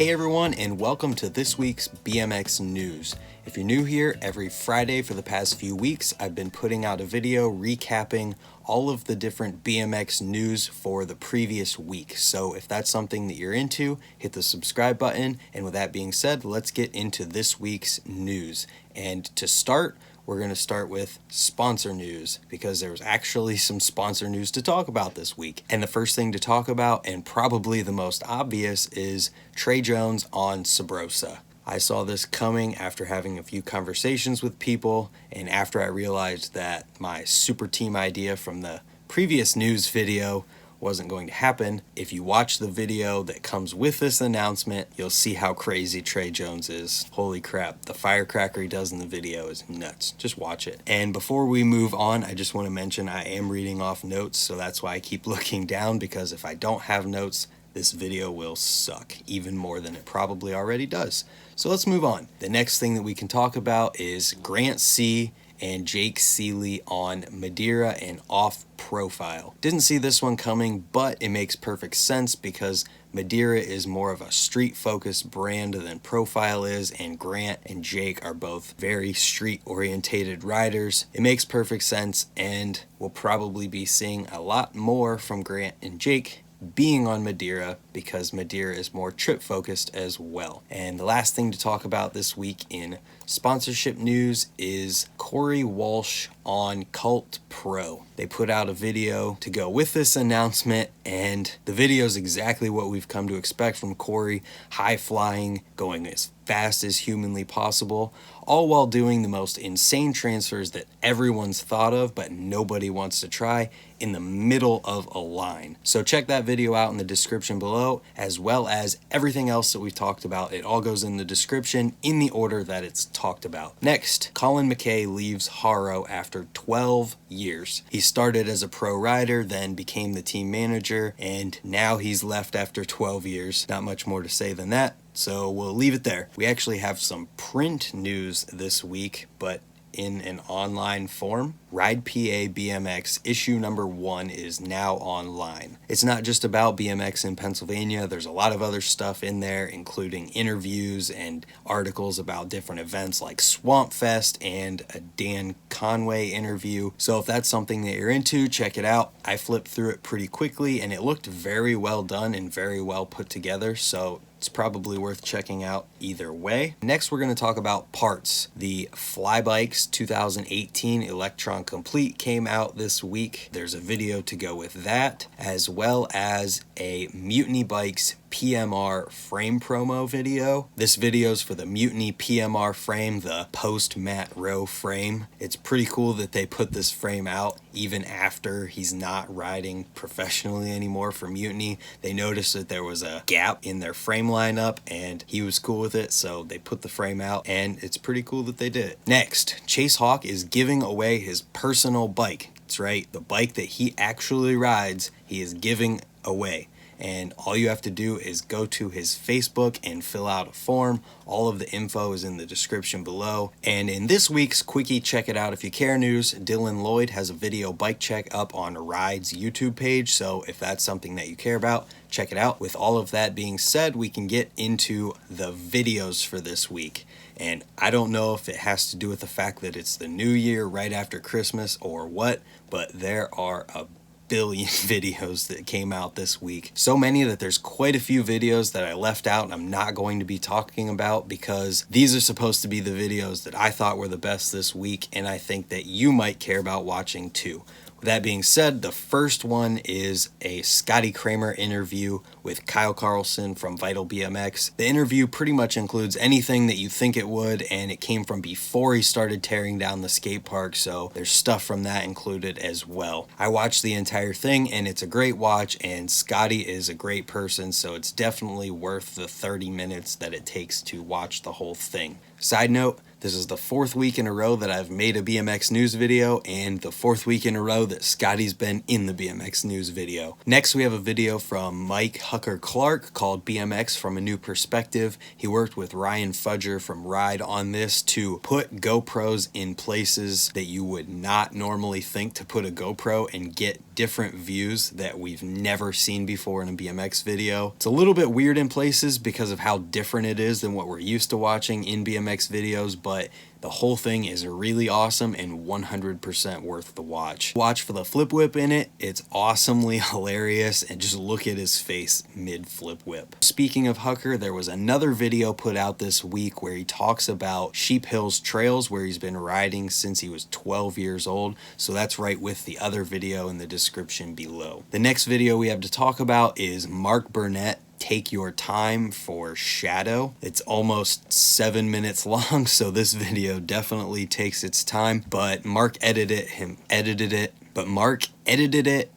Hey everyone, and welcome to this week's BMX news. If you're new here, every Friday for the past few weeks, I've been putting out a video recapping all of the different BMX news for the previous week. So if that's something that you're into, hit the subscribe button. And with that being said, let's get into this week's news. And to start, we're going to start with sponsor news because there was actually some sponsor news to talk about this week. And the first thing to talk about, and probably the most obvious, is Trey Jones on Subrosa. I saw this coming after having a few conversations with people and after I realized that my super team idea from the previous news video wasn't going to happen. If you watch the video that comes with this announcement, you'll see how crazy Trey Jones is. Holy crap, the firecracker he does in the video is nuts. Just watch it. And before we move on, I just want to mention I am reading off notes, so that's why I keep looking down, because if I don't have notes, this video will suck even more than it probably already does. So let's move on. The next thing that we can talk about is Grant C. and Jake Seeley on Madeira and Off Profile. Didn't see this one coming, but it makes perfect sense because Madeira is more of a street-focused brand than Profile is, and Grant and Jake are both very street-orientated riders. It makes perfect sense, and we'll probably be seeing a lot more from Grant and Jake being on Madeira because Madeira is more trip focused as well. And the last thing to talk about this week in sponsorship news is Cory Walsh on Cult Pro. They put out a video to go with this announcement, and the video is exactly what we've come to expect from Cory, high flying, going as fast as humanly possible, all while doing the most insane transfers that everyone's thought of but nobody wants to try in the middle of a line. So check that video out in the description below, as well as everything else that we've talked about. It all goes in the description in the order that it's talked about. Next, Colin McKay leaves Haro after 12 years. He started as a pro rider, then became the team manager, and now he's left after 12 years. Not much more to say than that, so we'll leave it there. We actually have some print news this week, but in an online form. Ride PA BMX issue number 1 is now online. It's not just about BMX in Pennsylvania. There's a lot of other stuff in there, including interviews and articles about different events like Swamp Fest and a Dan Conway interview. So if that's something that you're into, check it out. I flipped through it pretty quickly and it looked very well done and very well put together, so it's probably worth checking out either way. Next, we're going to talk about parts. The Flybikes 2018 Electron Complete came out this week. There's a video to go with that, as well as a Mutiny Bikes PMR frame promo video. This video's for the Mutiny PMR frame, the post-Matt Rowe frame. It's pretty cool that they put this frame out even after he's not riding professionally anymore for Mutiny. They noticed that there was a gap in their frame lineup and he was cool with it, so they put the frame out, and it's pretty cool that they did it. Next, Chase Hawk is giving away his personal bike. That's right, the bike that he actually rides, he is giving away. And all you have to do is go to his Facebook and fill out a form. All of the info is in the description below. And in this week's Quickie Check It Out If You Care news, Dillon Lloyd has a video bike check up on Ride's YouTube page. So if that's something that you care about, check it out. With all of that being said, we can get into the videos for this week. And I don't know if it has to do with the fact that it's the new year right after Christmas or what, but there are a billion videos that came out this week. So many that there's quite a few videos that I left out and I'm not going to be talking about because these are supposed to be the videos that I thought were the best this week, and I think that you might care about watching too. With that being said, the first one is a Scotty Cranmer interview with Kyle Carlson from Vital BMX. The interview pretty much includes anything that you think it would, and it came from before he started tearing down the skate park, so there's stuff from that included as well. I watched the entire thing, and it's a great watch, and Scotty is a great person, so it's definitely worth the 30 minutes that it takes to watch the whole thing. Side note, This is the 4th week in a row that I've made a BMX news video, and the 4th week in a row that Scotty's been in the BMX news video. Next, we have a video from Mike Hucker Clark called BMX from a New Perspective. He worked with Ryan Fudger from Ride on this to put GoPros in places that you would not normally think to put a GoPro and get different views that we've never seen before in a BMX video. It's a little bit weird in places because of how different it is than what we're used to watching in BMX videos, but the whole thing is really awesome and 100% worth the watch. Watch for the flip whip in it. It's awesomely hilarious, and just look at his face mid flip whip. Speaking of Hucker, there was another video put out this week where he talks about Sheep Hills trails where he's been riding since he was 12 years old. So that's right with the other video in the description below. The next video we have to talk about is Mark Burnett, Take Your Time for Shadow. It's almost 7 minutes long, so this video definitely takes its time, but Mark edited it, but Mark edited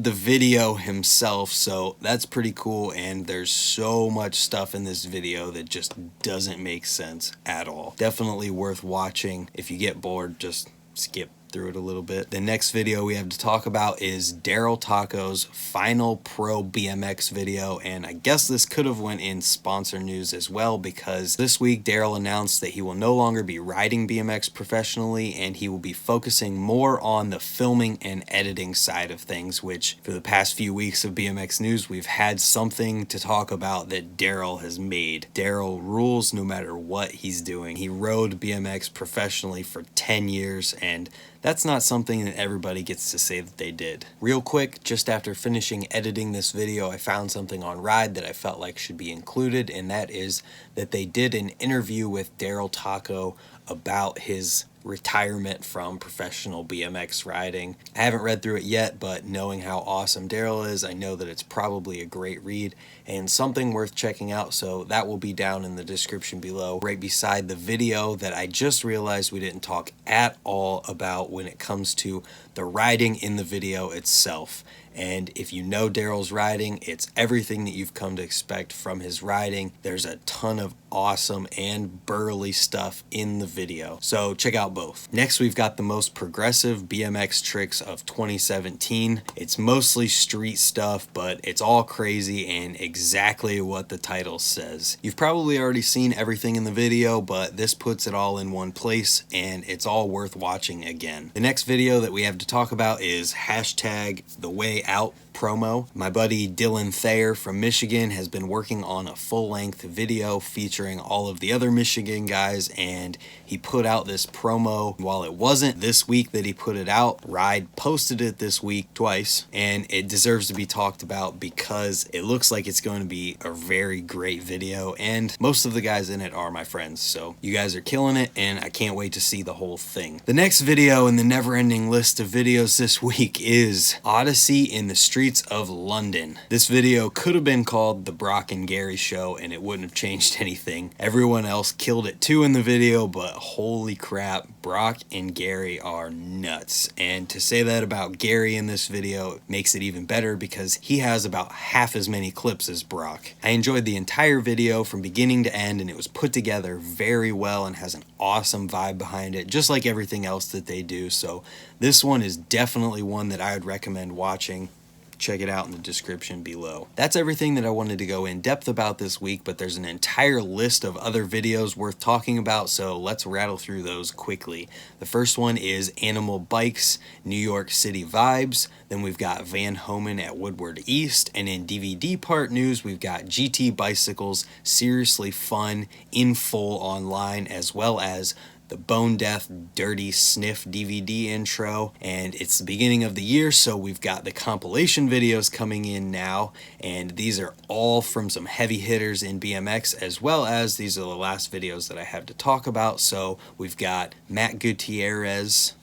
the video himself, so that's pretty cool, and there's so much stuff in this video that just doesn't make sense at all. Definitely worth watching. If you get bored, just skip through it a little bit. The next video we have to talk about is Darrell Taco's final pro BMX video, and I guess this could have went in sponsor news as well, because this week Darrell announced that he will no longer be riding BMX professionally and he will be focusing more on the filming and editing side of things, which for the past few weeks of BMX news we've had something to talk about that Darrell has made. Darrell rules no matter what he's doing. He rode BMX professionally for 10 years, and that's not something that everybody gets to say that they did. Real quick, just after finishing editing this video, I found something on Ride that I felt like should be included, and that is that they did an interview with Darrell Taco about his retirement from professional BMX riding. I haven't read through it yet, but knowing how awesome Darryl is, I know that it's probably a great read and something worth checking out, so that will be down in the description below, right beside the video that I just realized we didn't talk at all about when it comes to the riding in the video itself. And if you know Darrell's riding, it's everything that you've come to expect from his riding. There's a ton of awesome and burly stuff in the video, so check out both. Next, we've got the most progressive BMX tricks of 2017. It's mostly street stuff, but it's all crazy and exactly what the title says. You've probably already seen everything in the video, but this puts it all in one place and it's all worth watching again. The next video that we have to talk about is hashtag The Way Out promo. My buddy Dillon from Michigan has been working on a full-length video featuring all of the other Michigan guys, and he put out this promo. While it wasn't this week that he put it out, Ride posted it this week twice, and it deserves to be talked about because it looks like it's going to be a very great video, and most of the guys in it are my friends, so you guys are killing it, and I can't wait to see the whole thing. The next video in the never-ending list of videos this week is Odyssey in the Streets of London. This video could have been called The Broc and Gary Show and it wouldn't have changed anything. Everyone else killed it too in the video, but holy crap, Broc and Gary are nuts. And to say that about Gary in this video makes it even better because he has about half as many clips as Broc. I enjoyed the entire video from beginning to end, and it was put together very well and has an awesome vibe behind it, just like everything else that they do. So this one is definitely one that I would recommend watching. Check it out in the description below. That's everything that I wanted to go in depth about this week, but there's an entire list of other videos worth talking about, so let's rattle through those quickly. The first one is Animal Bikes, New York City Vibes. Then we've got Van Homan at Woodward East, and in DVD part news, we've got GT Bicycles, Seriously Fun, in full online, as well as the BoneDeth Dirty Sniff DVD intro, and it's the beginning of the year, so we've got the compilation videos coming in now, and these are all from some heavy hitters in BMX, as well as these are the last videos that I have to talk about. So we've got Gutierrez,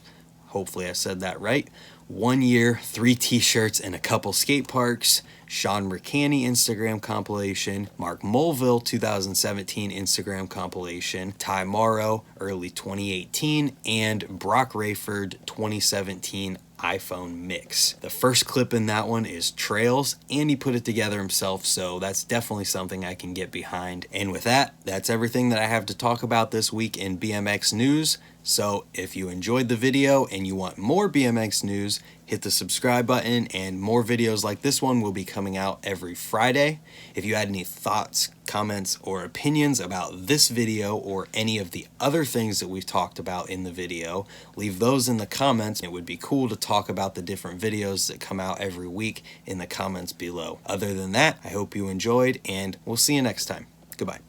hopefully I said that right. 1 year, 3 t-shirts, and a couple skate parks, Sean Mercani Instagram compilation, Mark Mulville 2017 Instagram compilation, Ty Morrow early 2018, and Broc Raiford 2017 iPhone mix. The first clip in that one is Trails, and he put it together himself, so that's definitely something I can get behind. And with that, that's everything that I have to talk about this week in BMX news. So if you enjoyed the video and you want more BMX news, hit the subscribe button, and more videos like this one will be coming out every Friday. If you had any thoughts, comments, or opinions about this video or any of the other things that we've talked about in the video, leave those in the comments. It would be cool to talk about the different videos that come out every week in the comments below. Other than that, I hope you enjoyed, and we'll see you next time. Goodbye.